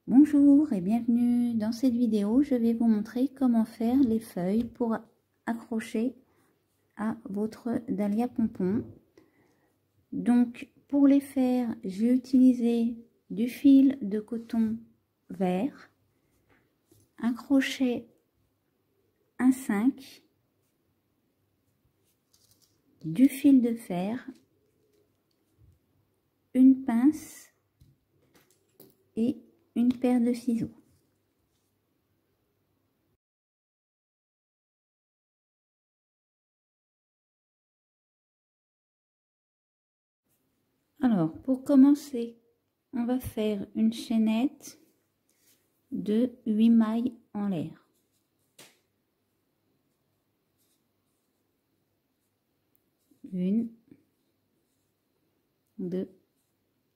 Bonjour et bienvenue. Dans cette vidéo, je vais vous montrer comment faire les feuilles pour accrocher à votre dahlia pompon. Donc pour les faire, j'ai utilisé du fil de coton vert, un crochet 1,5, du fil de fer, une pince et une paire de ciseaux. Alors, pour commencer, on va faire une chaînette de 8 mailles en l'air. Une, 2,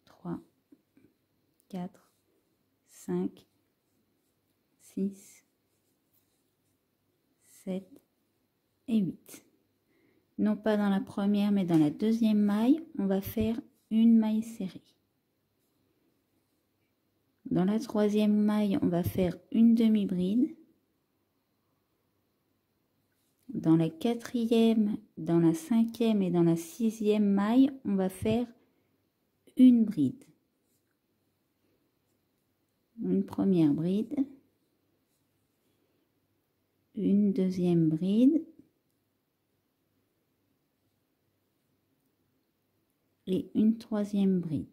3, 4, 5, 6, 7 et 8. Non pas dans la première, mais dans la deuxième maille, on va faire une maille serrée. Dans la troisième maille, on va faire une demi-bride. Dans la quatrième, dans la cinquième et dans la sixième maille, on va faire une bride. Une première bride, une deuxième bride et une troisième bride.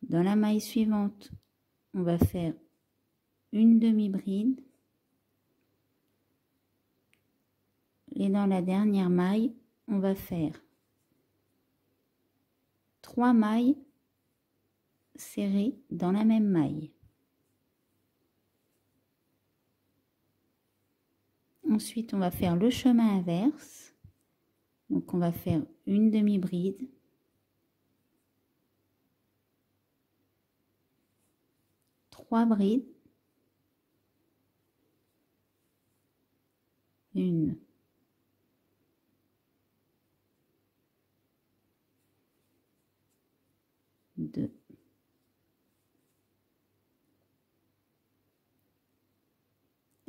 Dans la maille suivante, on va faire une demi-bride et dans la dernière maille, on va faire 3 mailles serrées dans la même maille. Ensuite, on va faire le chemin inverse. Donc, on va faire une demi-bride, trois brides, une, deux,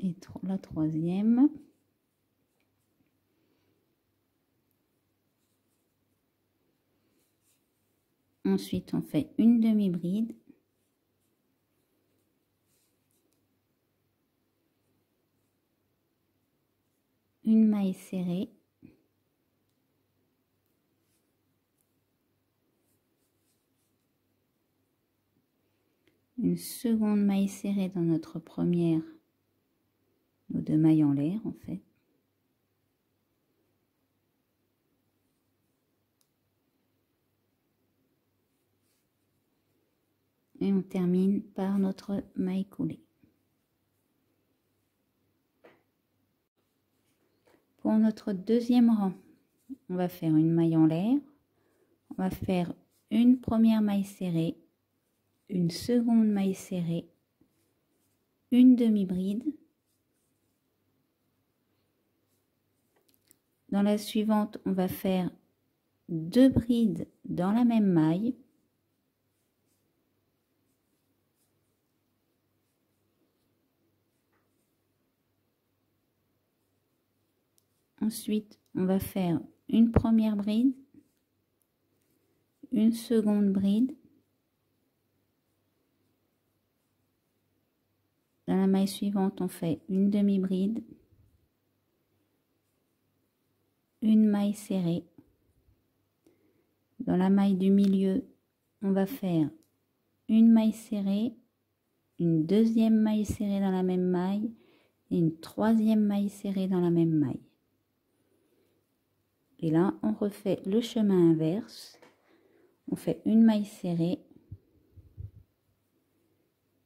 et la troisième. Ensuite, on fait une demi-bride, une maille serrée, une seconde maille serrée dans notre première, nos deux mailles en l'air en fait. Et on termine par notre maille coulée. Pour notre deuxième rang, on va faire une maille en l'air, on va faire une première maille serrée, une seconde maille serrée, une demi-bride. Dans la suivante, on va faire deux brides dans la même maille. Ensuite, on va faire une première bride, une seconde bride. Dans la maille suivante, on fait une demi-bride, une maille serrée. Dans la maille du milieu, on va faire une maille serrée, une deuxième maille serrée dans la même maille et une troisième maille serrée dans la même maille. Et là, on refait le chemin inverse. On fait une maille serrée,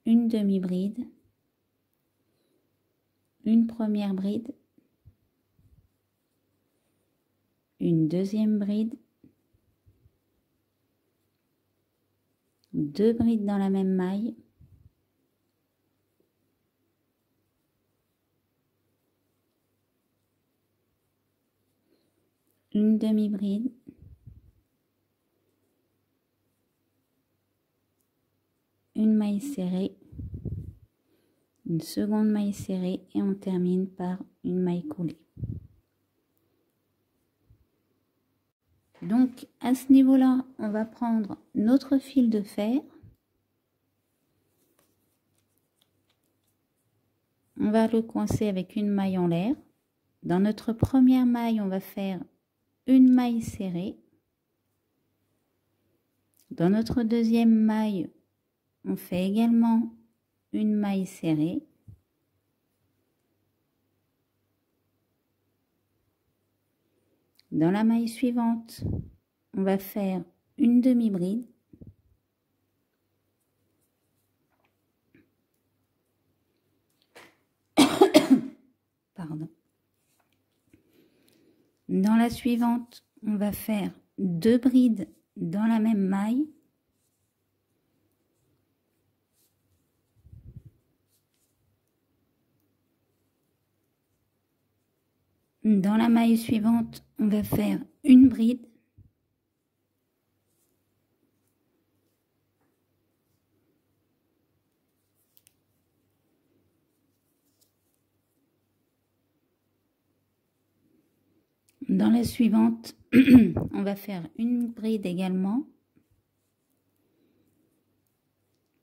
une demi-bride, une première bride, une deuxième bride, deux brides dans la même maille, une demi-bride, une maille serrée, une seconde maille serrée et on termine par une maille coulée. Donc à ce niveau-là, on va prendre notre fil de fer. On va le coincer avec une maille en l'air. Dans notre première maille, on va faire une maille serrée. Dans notre deuxième maille, on fait également une maille serrée. Dans la maille suivante, on va faire une demi-bride. Pardon. Dans la suivante, on va faire 2 brides dans la même maille. Dans la maille suivante, on va faire une bride. Dans la suivante, on va faire une bride également.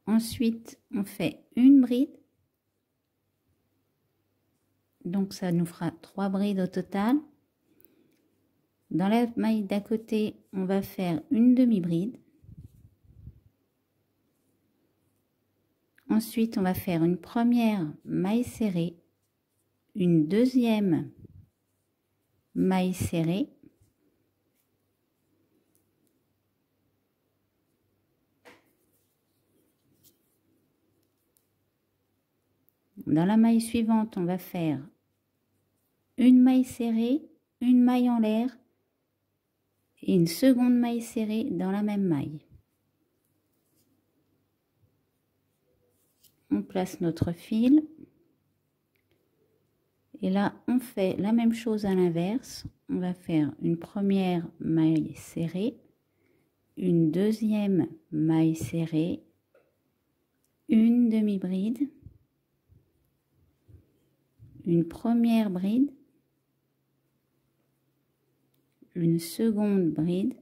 Ensuite, on fait une bride. Donc, ça nous fera 3 brides au total. Dans la maille d'à côté, on va faire une demi-bride. Ensuite, on va faire une première maille serrée, une deuxième maille serrée, dans la maille suivante, on va faire une maille serrée, une maille en l'air et une seconde maille serrée dans la même maille. On place notre fil et là on fait la même chose à l'inverse. On va faire une première maille serrée, une deuxième maille serrée, une demi-bride, une première bride, une seconde bride,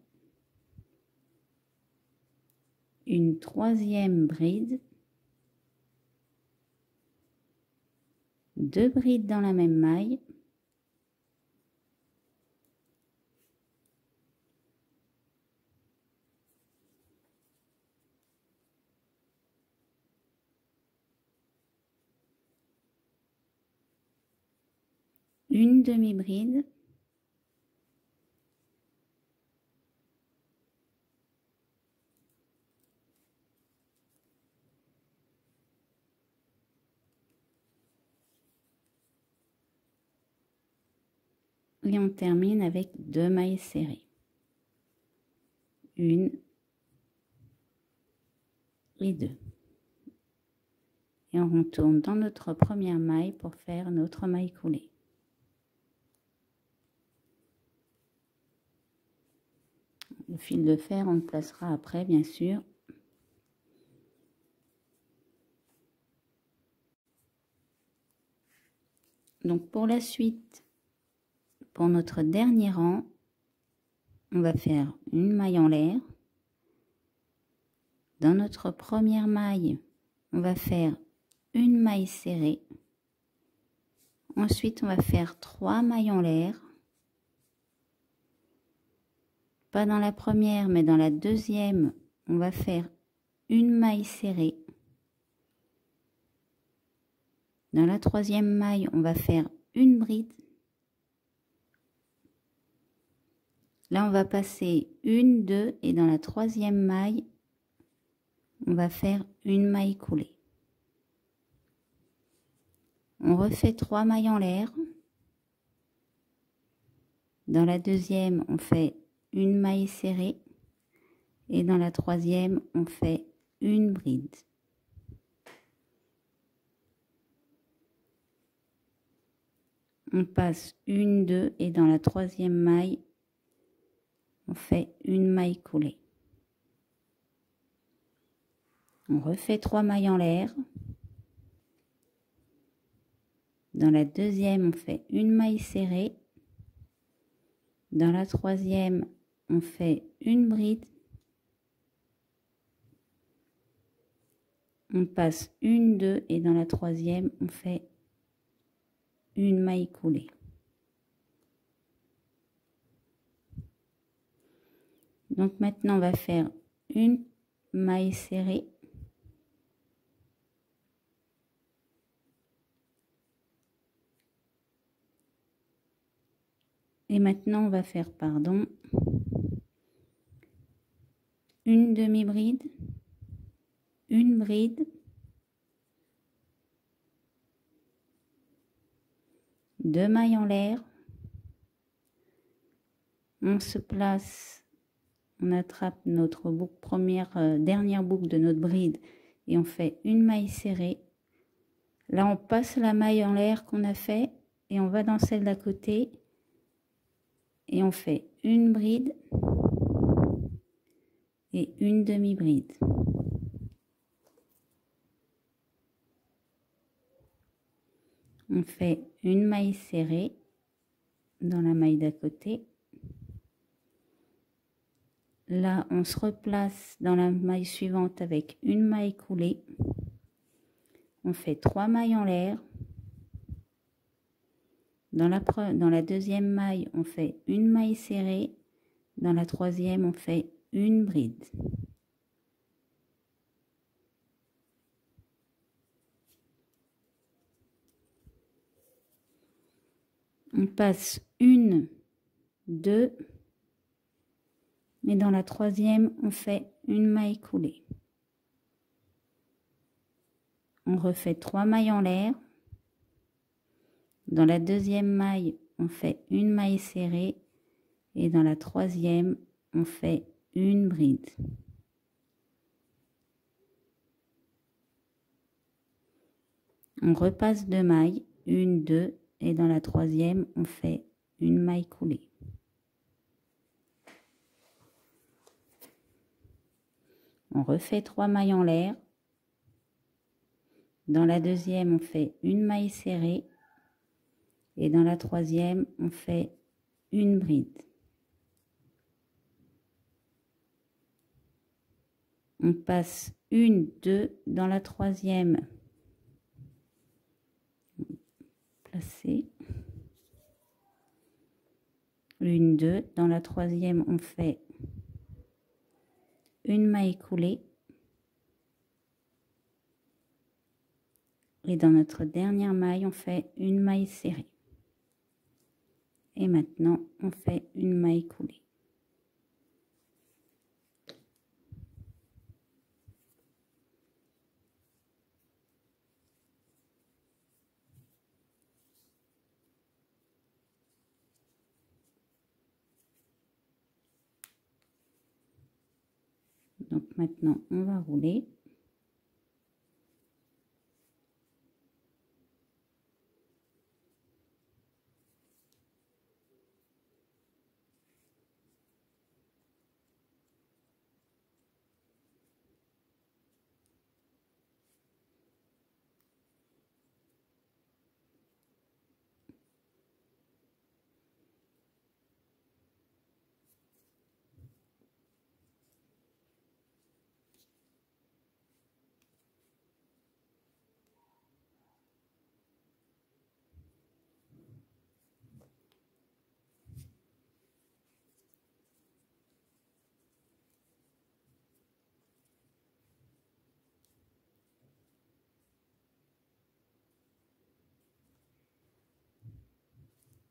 une troisième bride, 2 brides dans la même maille, une demi-bride, et on termine avec 2 mailles serrées, une et 2, et on retourne dans notre première maille pour faire notre maille coulée. Le fil de fer, on le placera après, bien sûr. Donc pour la suite, pour notre dernier rang, on va faire une maille en l'air. Dans notre première maille, on va faire une maille serrée. Ensuite, on va faire 3 mailles en l'air. Pas dans la première, mais dans la deuxième, on va faire une maille serrée. Dans la troisième maille, on va faire une bride. Là, on va passer une, 2 et dans la troisième maille, on va faire une maille coulée. On refait 3 mailles en l'air. Dans la deuxième, on fait une maille serrée et dans la troisième, on fait une bride. On passe une, 2 et dans la troisième maille, on fait une maille coulée. On refait 3 mailles en l'air. Dans la deuxième, on fait une maille serrée. Dans la troisième, on fait une bride. On passe une, deux, et dans la troisième, on fait une maille coulée. Donc maintenant, on va faire une maille serrée. Et maintenant, on va faire, pardon, une demi-bride, une bride, deux mailles en l'air. On se place, on attrape notre boucle, dernière boucle de notre bride et on fait une maille serrée. Là, on passe la maille en l'air qu'on a fait et on va dans celle d'à côté et on fait une bride et une demi-bride. On fait une maille serrée dans la maille d'à côté. Là, on se replace dans la maille suivante avec une maille coulée. On fait 3 mailles en l'air. Dans la deuxième maille, on fait une maille serrée. Dans la troisième, on fait une bride. On passe une, deux, et dans la troisième, on fait une maille coulée. On refait 3 mailles en l'air. Dans la deuxième maille, on fait une maille serrée et dans la troisième, on fait une bride. On repasse 2 mailles, une, deux, et dans la troisième, on fait une maille coulée. On refait 3 mailles en l'air. Dans la deuxième, on fait une maille serrée. Et dans la troisième, on fait une bride. On passe une, deux, dans la troisième. Placer. Une, deux, dans la troisième, on fait une maille coulée. Et dans notre dernière maille, on fait une maille serrée. Et maintenant, on fait une maille coulée. Donc maintenant, on va rouler.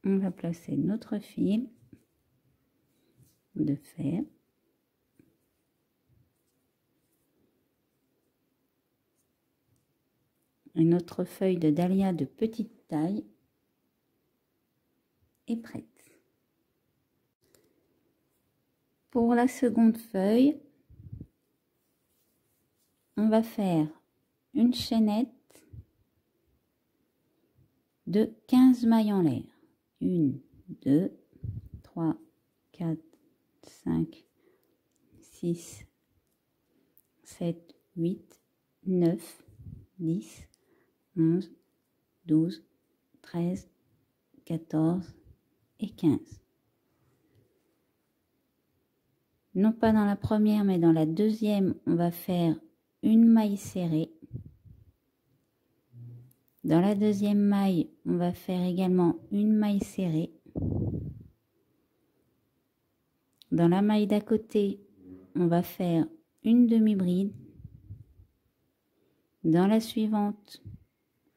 On va placer notre fil de fer. Et notre feuille de dahlia de petite taille est prête. Pour la seconde feuille, on va faire une chaînette de 15 mailles en l'air. 1, 2, 3, 4, 5, 6, 7, 8 9, 10, 11, 12, 13, 14 et 15. Non pas dans la première, mais dans la deuxième, on va faire une maille serrée. Dans la deuxième maille, on va faire également une maille serrée. Dans la maille d'à côté, on va faire une demi-bride. Dans la suivante,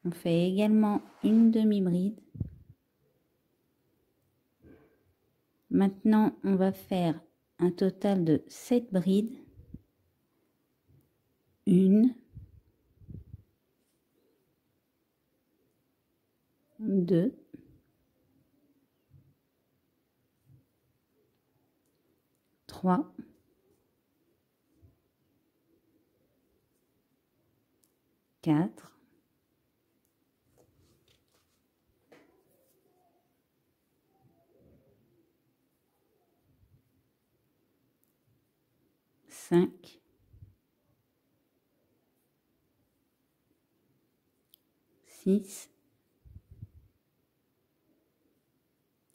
on fait également une demi-bride. Maintenant, on va faire un total de 7 brides. 1, 2, 3, 4, 5, 6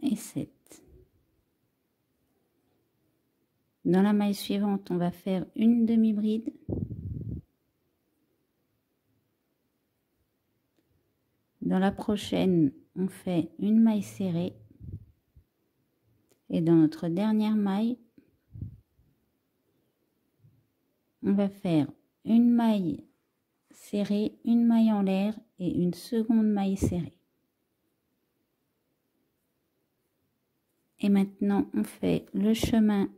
et 7. Dans la maille suivante, on va faire une demi-bride. Dans la prochaine, on fait une maille serrée. Et dans notre dernière maille, on va faire une maille serrée, une maille en l'air et une seconde maille serrée. Et maintenant, on fait le chemin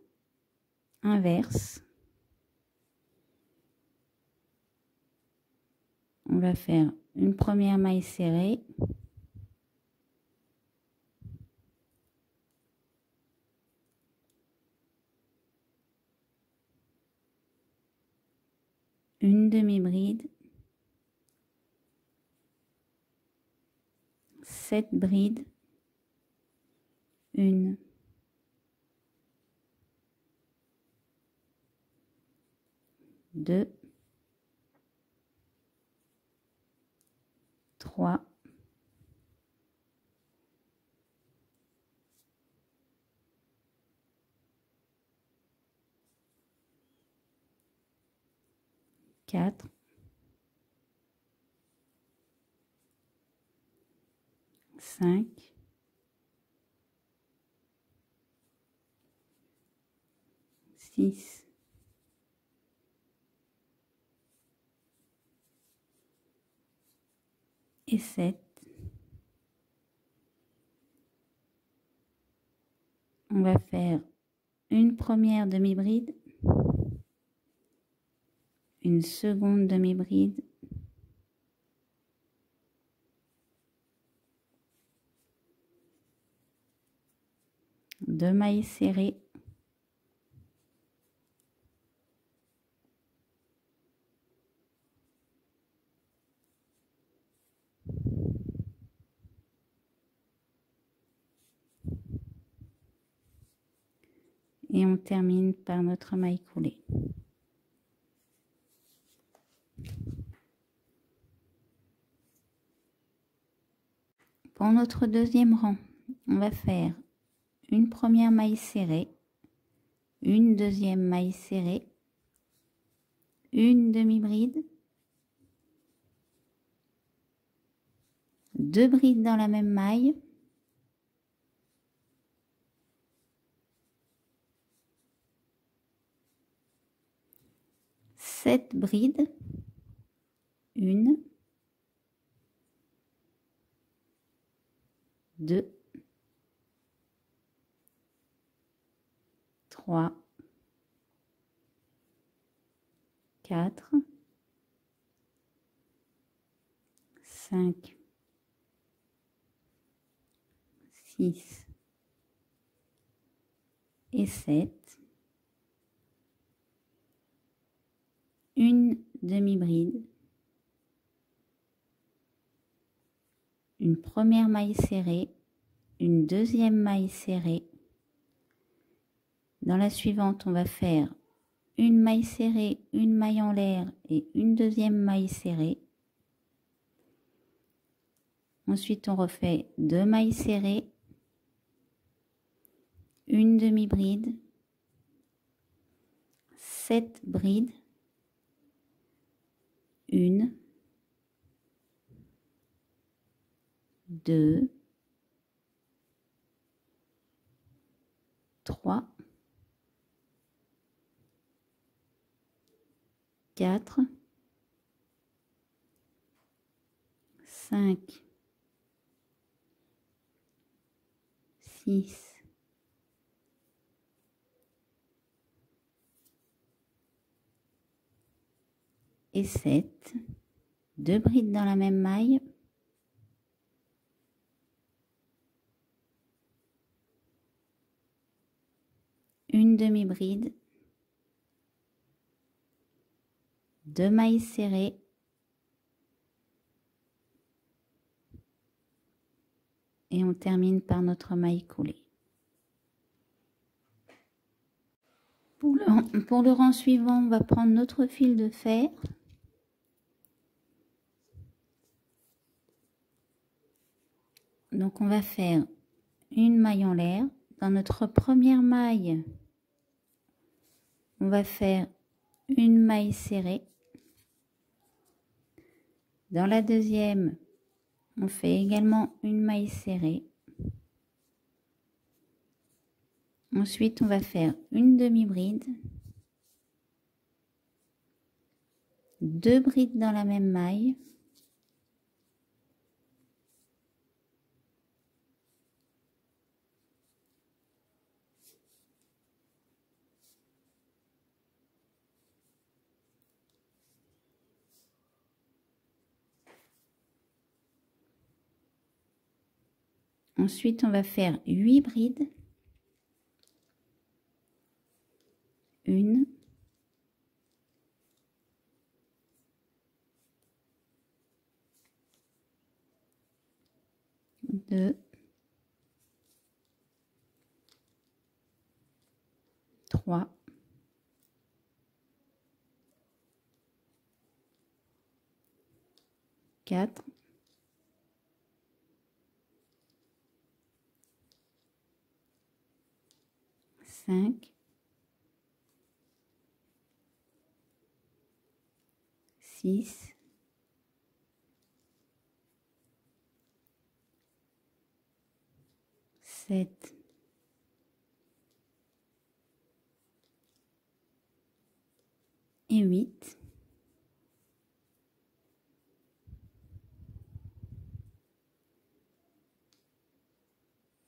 inverse. On va faire une première maille serrée. Une demi-bride. 7 brides. 1, 2, 3, 4, 5, 6, et 7. On va faire une première demi-bride, une seconde demi-bride, deux mailles serrées, et on termine par notre maille coulée. Pour notre deuxième rang, on va faire une première maille serrée, une deuxième maille serrée, une demi-bride, deux brides dans la même maille, sept brides, une, deux, 3, 4, 5, 6 et 7. Une demi-bride, une première maille serrée, une deuxième maille serrée. Dans la suivante, on va faire une maille serrée, une maille en l'air et une deuxième maille serrée. Ensuite, on refait 2 mailles serrées, une demi-bride, 7 brides, 1, 2, 3, 4, 5, 6, 7, 2 brides dans la même maille, une demi-bride, 2 mailles serrées, et on termine par notre maille coulée. Pour le rang suivant, on va prendre notre fil de fer. Donc on va faire une maille en l'air. Dans notre première maille, on va faire une maille serrée. Dans la deuxième, on fait également une maille serrée. Ensuite, on va faire une demi-bride, 2 brides dans la même maille, ensuite on va faire 8 brides, 1, 2, 3, 4, 5, 6, 7, 8.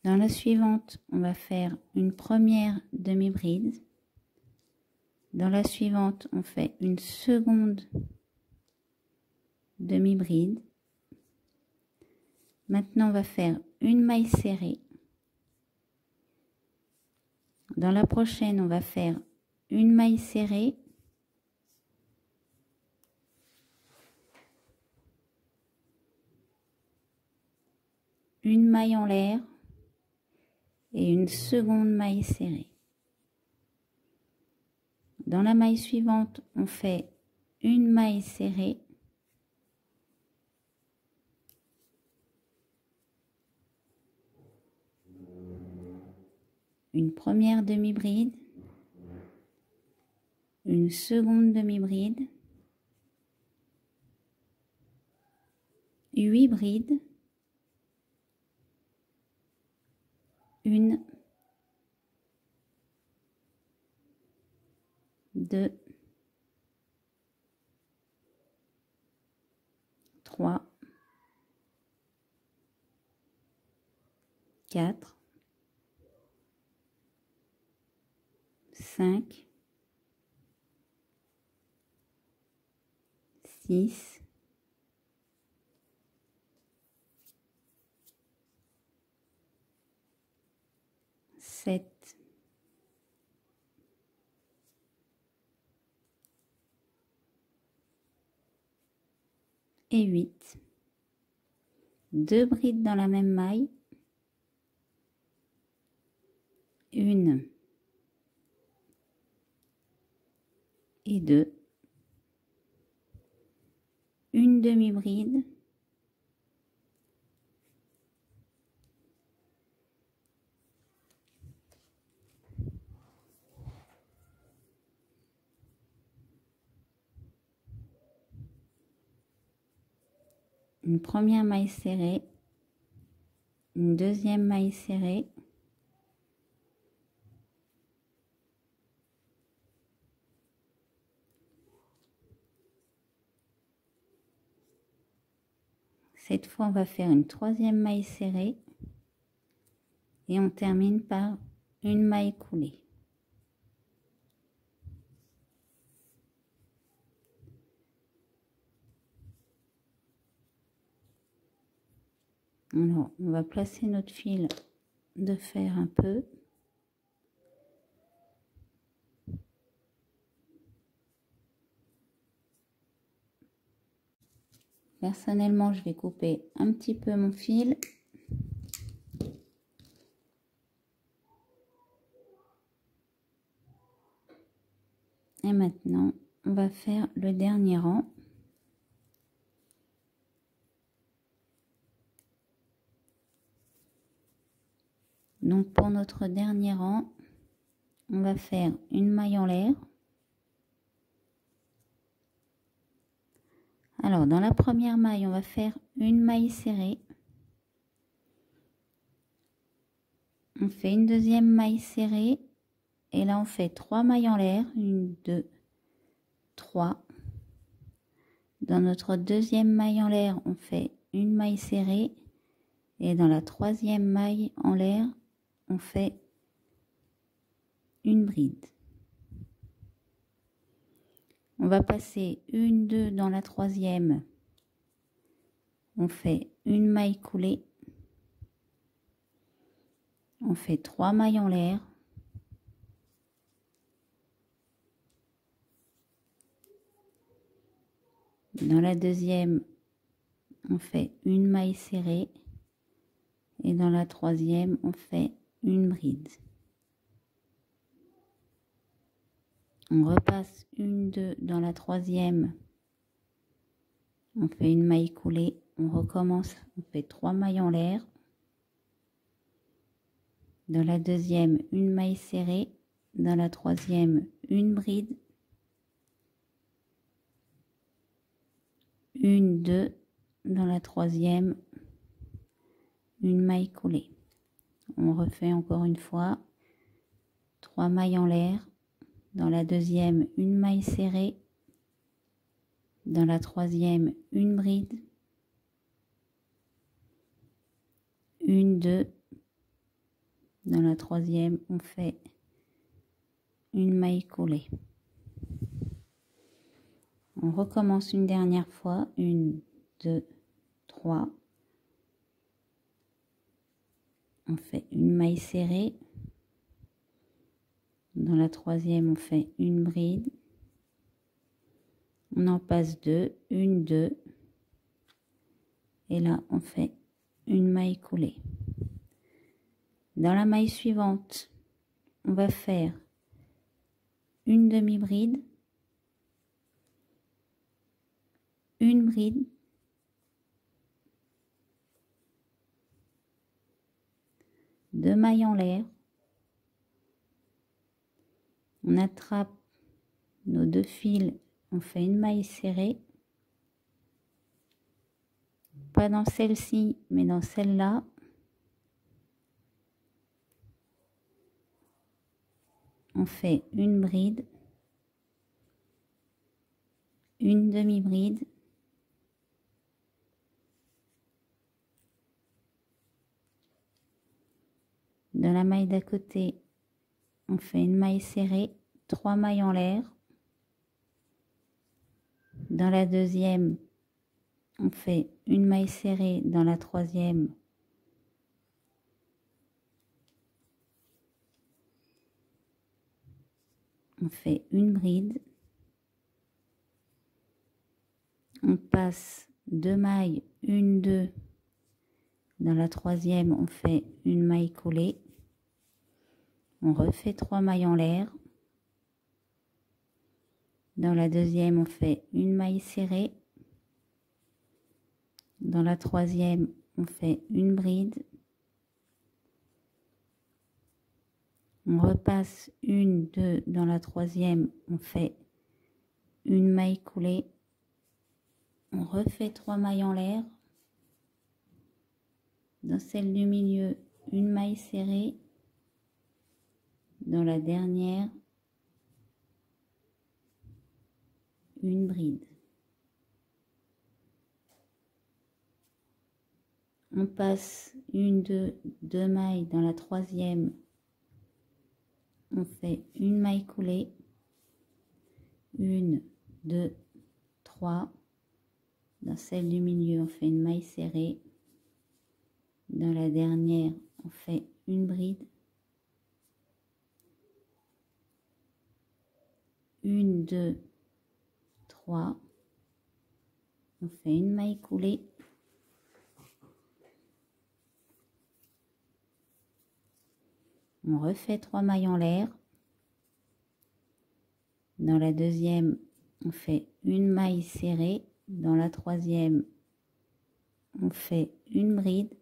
Dans la suivante, on va faire une première demi-bride. Dans la suivante, on fait une seconde demi-bride. Maintenant, on va faire une maille serrée. Dans la prochaine, on va faire une maille serrée. Une maille en l'air et une seconde maille serrée. Dans la maille suivante, on fait une maille serrée, une première demi-bride, une seconde demi-bride, 8 brides, 1, 2, 3, 4, 5, 6, 7, 8. 2 brides dans la même maille, 1, et 2, une demi-bride, une première maille serrée, une deuxième maille serrée, cette fois on va faire une troisième maille serrée et on termine par une maille coulée. Alors, on va placer notre fil de fer un peu. Personnellement, je vais couper un petit peu mon fil. Et maintenant, on va faire le dernier rang. Donc pour notre dernier rang, on va faire une maille en l'air. Alors dans la première maille, on va faire une maille serrée. On fait une deuxième maille serrée et là on fait 3 mailles en l'air, 1, 2, 3. Dans notre deuxième maille en l'air, on fait une maille serrée et dans la troisième maille en l'air, on fait une bride. On va passer une, 2 dans la troisième, on fait une maille coulée, on fait 3 mailles en l'air, dans la deuxième, on fait une maille serrée et dans la troisième, on fait une bride. On repasse une, 2 dans la troisième, on fait une maille coulée, on recommence, on fait 3 mailles en l'air. Dans la deuxième, une maille serrée, dans la troisième, une bride, une, 2, dans la troisième, une maille coulée. On refait encore une fois, 3 mailles en l'air, dans la deuxième, une maille serrée, dans la troisième, une bride, une, 2, dans la troisième, on fait une maille coulée. On recommence une dernière fois, 1, 2, 3. On fait une maille serrée. Dans la troisième, on fait une bride. On en passe 2, 1, 2. Et là, on fait une maille coulée. Dans la maille suivante, on va faire une demi-bride, une bride, deux mailles en l'air. On attrape nos deux fils, on fait une maille serrée. Pas dans celle-ci, mais dans celle-là. On fait une bride, une demi-bride, dans la maille d'à côté, on fait une maille serrée, 3 mailles en l'air. Dans la deuxième, on fait une maille serrée, dans la troisième, on fait une bride. On passe 2 mailles, 1, 2. Dans la troisième, on fait une maille coulée. On refait 3 mailles en l'air. Dans la deuxième, on fait une maille serrée. Dans la troisième, on fait une bride. On repasse une, deux, dans la troisième, on fait une maille coulée. On refait 3 mailles en l'air. Dans celle du milieu, une maille serrée. Dans la dernière, une bride. On passe une, deux mailles dans la troisième. On fait une maille coulée. Une, deux, trois. Dans celle du milieu, on fait une maille serrée. Dans la dernière, on fait une bride. Une, deux, trois. On fait une maille coulée. On refait 3 mailles en l'air. Dans la deuxième, on fait une maille serrée. Dans la troisième, on fait une bride.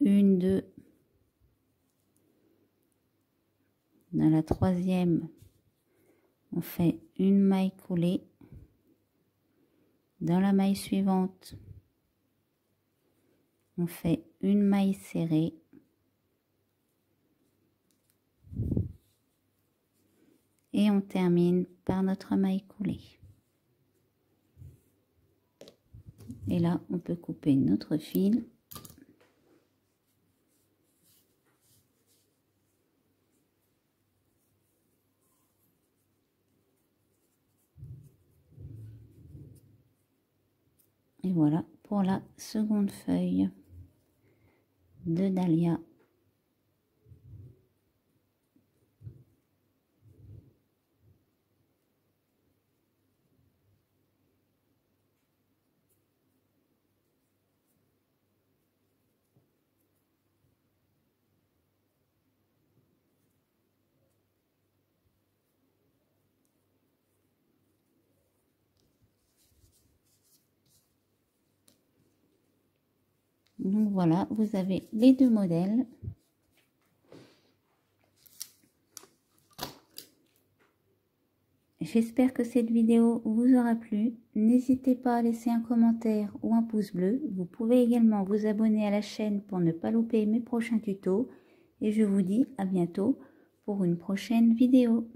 Une, deux. Dans la troisième, on fait une maille coulée. Dans la maille suivante, on fait une maille serrée. Et on termine par notre maille coulée. Et là, on peut couper notre fil. Et voilà pour la seconde feuille de dahlia. Donc voilà, vous avez les deux modèles. J'espère que cette vidéo vous aura plu. N'hésitez pas à laisser un commentaire ou un pouce bleu. Vous pouvez également vous abonner à la chaîne pour ne pas louper mes prochains tutos. Et je vous dis à bientôt pour une prochaine vidéo.